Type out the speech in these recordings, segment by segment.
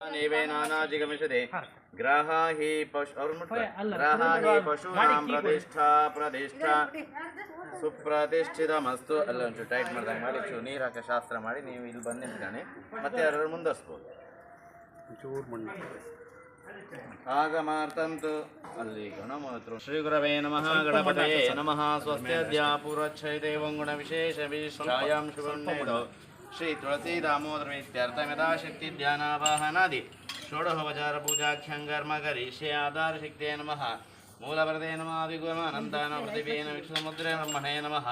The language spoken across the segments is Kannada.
नीवे नानाजिगमिषते ग्राहा हि पशूनां प्रतिष्ठा ಸುಪ್ರತಿಷ್ಠಿತಮಸ್ತು. ಅಲ್ಲ ಒಂಚೂರು ಟೈಟ್ ಮಾಡ್ದಂಗೆ ಮಾಡಿ ಚೂರು ನೀರು ಹಾಕಿ ಶಾಸ್ತ್ರ ಮಾಡಿ ನೀವು ಇಲ್ಲಿ ಬಂದು ನಿಂತ್ಕೊಳ್ಳಿ, ಮತ್ತೆ ಯಾರು ಮುಂದರ್ಸ್ಬೋದು. ಆಗಮಾರ್ತಂತು ಅಲ್ಲಿ ಗಣಮತೃ ಶ್ರೀ ಗುರವೇ ನಮಃ ಗಣಪತಯೇ ನಮಃ ಸ್ವಸ್ತ್ಯದ್ಯಾ ಪೂರ್ವಚ್ಛೈದೇವಂ ಗುಣ ವಿಶೇಷ ವಿಶ್ರಾಯಾಂ ಶುಭಣ್ಣೇದೋ ಶ್ರೀ ತುಳಸಿ ದಾಮೋದರಮಿತ್ಯರ್ಥಮಿದಾ ಶಕ್ತಿ ಧ್ಯಾನಾವಾಹನಾದಿ ಷೋಡಶೋಪಚಾರ ಪೂಜಾಖ್ಯಂಕರ್ಮ ಕರಿಷ್ಯೆ ಆಧಾರ ಶಕ್ತಿಯೇ ನಮಃ ಮೂಲವರದೇ ನಮಃ ಆದಿಗುಣಾನಂದಾನ ಪೃಥಿವೇನ ವಿಷ್ಣುಮುದ್ರೇ ಬ್ರಹ್ಮಣೇ ನಮಃ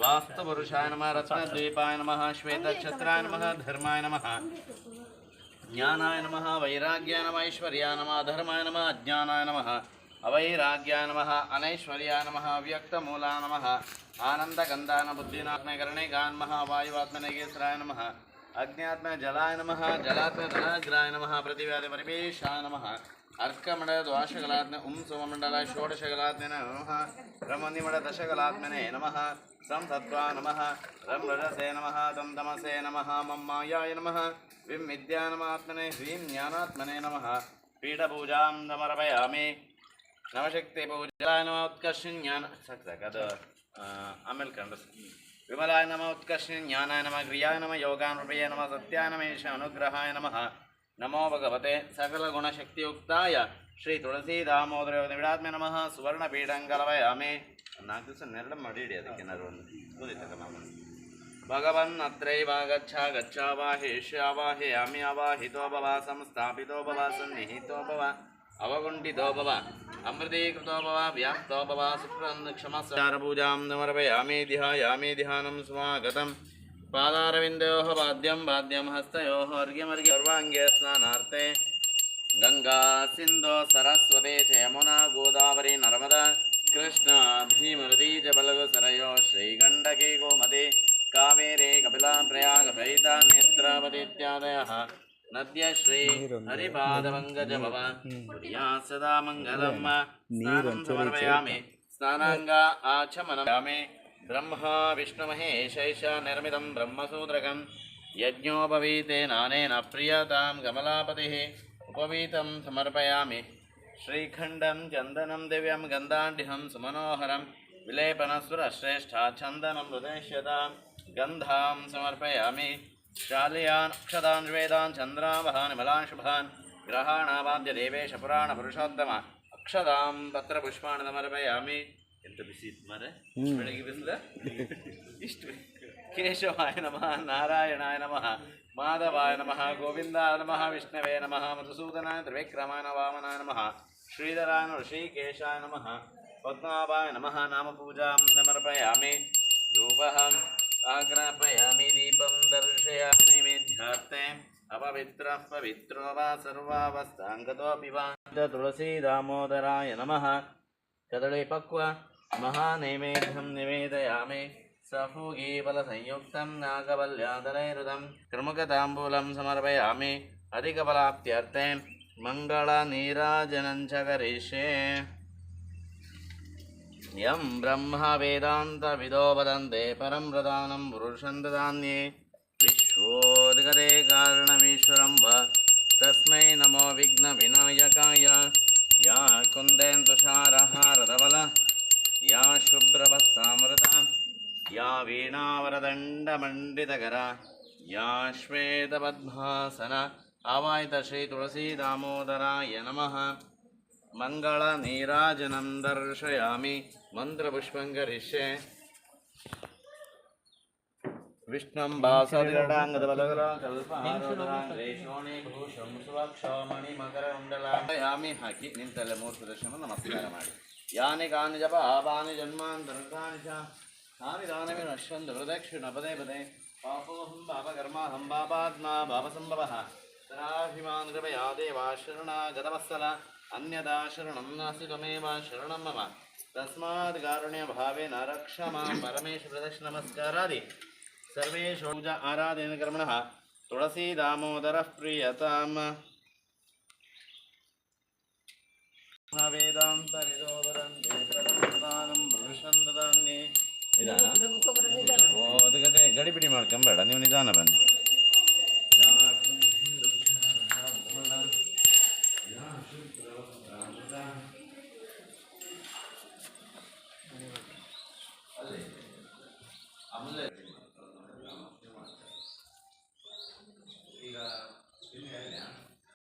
ವಾಸ್ತುಪುರುಷಾಯ ನಮಃ ರತ್ನದ್ವೀಪಾಯ ನಮಃ ಶ್ವೇತಕ್ಷತ್ರಾಯ ನಮಃ ಧರ್ಮಾಯ ನಮಃ ಜ್ಞಾನಾಯ ನಮಃ ವೈರಾಗ್ಯಾಯ ನಮಃ ಐಶ್ವರ್ಯಾಯ ನಮಃ ಧರ್ಮಾಯ ನಮಃ ಅಜ್ಞಾನಾಯ ನಮಃ ಅವೈರಾಗ್ಯಾಯ ನಮಃ ಅನೈಶ್ವರ್ಯಾಯ ನಮಃ ಅವ್ಯಕ್ತಮೂಲಾಯ ನಮಃ ಆನಂದಗಂಧಾನ ಬುದ್ಧಿನಾತ್ಮಕರಣೆ ಗಾನ್ಮಃ ವಾಯುವಾತ್ಮನೇಗೇಶ್ವರಾಯ ನಮಃ ಅಗ್ನ್ಯಾತ್ಮ ಜಲಾಯ ನಮಃ ಜಲಾತ್ಮ ಧನಾಗ್ರಾಯ ನಮಃ ಪೃಥಿವ್ಯಾದಿ ಪರಿವೇಶಾಯ ನಮಃ ಅರ್ಕಮಂಡಲ ದ್ವಾಶಕಲಾತ್ಮ ಸುಮಮಂಡಲ ಷೋಡಶಕಲಾತ್ಮನೆ ನಮಃ ಬ್ರಹ್ಮನಿಮಡ ದಶಕಲಾತ್ಮನೆ ನಮಃ ಸಂ ಸತ್ವಾ ನಮಃ ರಂ ರಜಸೇ ನಮಃ ತಂ ತಮಸೇ ನಮಃ ಮಂ ಮಾಯಾಯ ನಮಃ ವಿಂ ವಿದ್ಯಾನಮಾತ್ಮನೆ ಹ್ರೀಂ ಜ್ಞಾನಾತ್ಮನೆ ನಮಃ ಪೀಠಪೂಜಾಂ ಸಮರ್ಪಯಾಮಿ ನವಶಕ್ತಿ ಪೂಜಾಯ ನಮಃ ಉತ್ಕರ್ಷ ಜ್ಞಾನ ಅದು ಆಮೇಲೆ ಕಂಡು ವಿಮಲಾಯ ನಮಃ ಉತ್ಕರ್ಷ ಜ್ಞಾನಾಯ ನಮಃ ಕ್ರಿಯಾಯ ನಮಃ ಯೋಗಾನುಪಯ ನಮಃ ಸತ್ಯಾಯ ನಮಃ ಈಶ ಅನುಗ್ರಹಾಯ ನಮಃ ನಮೋ ಭಗವತೆ ಸಕಲಗುಣಶಕ್ತಿಯುಕ್ತಾಯ ಶ್ರೀ ತುಳಸಿ ದಾಮೋದರ ವಿಡಾತ್ಮೆ ನಮಃ ಸುವರ್ಣ ಪೀಠಂಗಲವಯಾಮೆ. 4 ದಿವಸ ನೆರಳು ಮಾಡಿ ಇಡಿ, ಅದಕ್ಕೆ ಏನಾದ್ರು ಒಂದು ಗೊತ್ತಿತ್ತಲ್ಲ ನಾವು ಭಗವನ್ ಅತ್ರೈವ ಗಚ್ಛಾವಾಹಿ ಶ್ಯಾವಾಹಿ ಅಮಿ ಅವಾಹಿತೋ ಭವ ಸಂಸ್ಥಾಪಿತೋ ಭವ ಸನ್ನಿಹಿತೋ ಭವ ಅವಗುಂಠಿತೋ ಭವ ಅಮೃತೀಕೃತೋ ಭವ ವ್ಯಾಪ್ತೋ ಭವ ಸುಪ್ರಂದ ಕ್ಷಮಸ್ಸಾರ ಪೂಜಾಂ ಸಮರ್ಪಯಾಮಿ ಧ್ಯಾಯಾಮಿ ಧ್ಯಾನಂ ಸ್ವಾಗತಂ ಪಾದಾರವಿಂದಯೋಃ ಬಾದ್ಯಂ ಹಸ್ತಯೋಃ ಅರ್ಘ್ಯಮರ್ಘ್ಯ ಸರ್ವಾಂಗೇ ಸ್ನಾನಾರ್ಥೆ ಗಂಗಾ ಸಿಂಧು ಸರಸ್ವತಿ ಚ ಯಮುನಾ ಗೋದಾವರಿ ನರ್ಮದಾ ಕೃಷ್ಣ ಭೀಮನದಿ ಚ ಬಲಗು ಸರಯೋ ಶ್ರೀಗಂಡಕಿ ಗೋಮತಿ ಕಾವೇರಿ ಕಪಿಲಾ ಪ್ರಯಾಗ ಸಹಿತ ನೇತ್ರಾವತಿ ಇತ್ಯಾದಯಃ ನದ್ಯ ಶ್ರೀ ಹರಿಪಾದಪಂಕಜ ಭವ ಪ್ರಿಯಾ ಸದಾ ಮಂಗಲಂ. ಸ್ನಾನಂ ಸಮರ್ಪಯಾಮಿ ಸ್ನಾನಾಂಗ ಆಚಮನಯಾಮಿ. ಬ್ರಹ್ಮ ವಿಷ್ಣುಮಹೇಶೈಷ ನಿರ್ಮಿತಂ ಬ್ರಹ್ಮಸೂತ್ರಕಂ ಯಜ್ಞೋಪವೀತೇನಾನೇನ ಪ್ರಿಯತಾಂ ಕಮಲಾಪತಿಃ ಉಪವೀತಂ ಸಮರ್ಪಯಾಮಿ. ಶ್ರೀಖಂಡಂ ಚಂದನಂ ದಿವ್ಯಂ ಗಂಧಾಢ್ಯಂ ಸುಮನೋಹರಂ ವಿಲೇಪನಸ್ವರ ಶ್ರೇಷ್ಠ ಚಂದನಂ ಹೃದಯಶ್ಯತಾಂ ಗಂಧಾಂ ಸಮರ್ಪಯಾಮಿ. ಶಾಲಿಯಾನ್ ಅಕ್ಷತಾನ್ ವೇದಾನ್ ಚಂದ್ರಾವಹಾನ್ ಮಲಾನ್ ಶುಭಾನ್ ಗ್ರಹಾಣಾವಾದ್ಯ ದೇವೇಶ ಪುರಾಣ ಪುರುಷೋತ್ತಮ ಅಕ್ಷತಾಂ ಪತ್ರಪುಷ್ಪಾಣಿ ಸಮರ್ಪಯಾಮಿ. ಎಂತ ಬಿಸಿ ಇತ್ತು ಮರೆ ಬೆಳಗ್ಗೆ ಬಿಸಿಲ ಇಷ್ಟು. ಕೇಶವಾಯ ನಮಃ ನಾರಾಯಣಾಯ ನಮಃ ಮಾಧವಾಯ ನಮಃ ಗೋವಿಂದಾಯ ನಮಃ ವಿಷ್ಣವೇ ನಮಃ ಮಧುಸೂದನಾಯ ತ್ರಿವಿಕ್ರಮಾಯ ವಾಮನಾಯ ನಮಃ ಶ್ರೀಧರಾಯ ಋಷಿಕೇಶಾಯ ನಮಃ ಪದ್ಮನಾಭಾಯ ನಮಃ ನಾಮಪೂಜಾಂ ಸಮರ್ಪಯಾಮಿ. ಧೂಪಃ ಆಗ್ರಾಪಯಾಮಿ ದೀಪಂ ದರ್ಶಯಾಮಿ ನೈವೇದ್ಯಾರ್ಥೆ ಅಪವಿತ್ರಃ ಪವಿತ್ರೋ ವಾ ಸರ್ವಾವಸ್ಥಾಂಗತೋಪಿ ವಾ. ತುಳಸಿ ದಾಮೋದರಾಯ ನಮಃ. ಕದಳಿ ಪಕ್ವ ಮಹಾನೈವೇದ್ಯಂ ನಿವೇದಯಾಮಿ. ಸಫೂಗಿ ಫಲಸಂಯುಕ್ತಂ ನಾಗವಲ್ಯಾದರೈರುದಂ ಕೃಮುಕತಾಂಬೂಲಂ ಸಮರ್ಪಯಾಮಿ. ಅಧಿಕಫಲಾಪ್ತ್ಯರ್ಥೆ ಮಂಗಳ ನೀರಾಜನಂಚ ಕರಿಷ್ಯೆ. ಯಂ ಬ್ರಹ್ಮ ವೇದಾಂತ ವಿದೋ ವದಂತೆ ಪರಂ ಪ್ರಧಾನಂ ಪುರುಷಂ ದದಾನ್ಯೇ ವಿಶ್ವೋದ್ಗತೆ ಕಾರಣಮೀಶ್ವರಂ ವ ತಸ್ಮೈ ನಮೋ ವಿಘ್ನ ವಿನಾಯಕಾಯ. ಯಾ ಕುಂದೇನ್ ತುಷಾರಹಾರಧವಲ ಯಾ ಶುಭ್ರವಸ್ತಾಮೃತ ಯಾ ವೀಣಾವರದಂಡಮಂಡಿತಕರ ಯಾ ಶ್ವೇತಪದ್ಮಾಸನ. ಆವಾಹಿತ ಶ್ರೀ ತುಳಸಿ ದಾಮೋದರಾಯ ನಮಃ. ಮಂಗಳ ನೀರಾಜನಂ ದರ್ಶಯಾಮಿ. ಮಂತ್ರಪುಷ್ಪಂ ಕರಿಷ್ಯೆ. ವಿಷ್ಣುಂ ಭಾಸದಿರಡಾಂಗದ ಬಲಗಲ ಕಲ್ಪಹಾರೋದರಾಂಗ್ರೇಶೋಣಿ ಭೂಷಂ ಸುವಕ್ಷೋಮಣಿ ಮಕರ ಉಂಡಲಾಯಾಮಿ. ಹಾಕಿ ನಿಂತಲ್ಲೇ 3 ಪ್ರದರ್ಶನ ನಮಸ್ಕಾರ ಮಾಡಿ. ಯಾನಿ ಕಾನಿ ಜಪ ಆಪಾನಿ ಜನ್ಮಾಂತರಕಾನಿ ಚ ತಾನಿ ದಾನಮಿ ನಶ್ಯಂತು ಪ್ರದಕ್ಷಿಣ ಪದೇ ಪದೇ. ಪಾಪೋಹಂ ಪಾಪಕರ್ಮಾಹಂ ಪಾಪಾತ್ಮಾ ಪಾಪಸಂಭವಃ ತರಾಭಿಮಾನ್ ಕೃಪಯಾ ದೇವಾ ಶರಣಾಗತವತ್ಸಲ. ಅನ್ಯದಾ ಶರಣಂ ನಾಸ್ತಿ ತ್ವಮೇವ ಶರಣಂ ಮಮ ತಸ್ಮಾತ್ ಕಾರುಣ್ಯ ಭಾವೇನ ರಕ್ಷ ಮಾಂ. ಪರಮೇಶ ಪ್ರದಕ್ಷಿಣ ನಮಸ್ಕಾರಾದಿ ಸರ್ವೇಷು ಪೂಜಾ ಆರಾಧನ ಕರ್ಮಣಃ ತುಳಸಿ ದಾಮೋದರಃ ಪ್ರಿಯತಾಂ. ವೇದಾಂತ ವಿದೋ ವದಂತೆ ಪ್ರದಾನಂ ಪುರುಷಂ ದದಾನ್ಯೇ. ಅದಕ್ಕೆ ಗಡಿಬಿಡಿ ಮಾಡ್ಕೊಂಬೇಡ, ನೀವು ನಿಧಾನ ಬನ್ನಿ. ಆಮೇಲೆ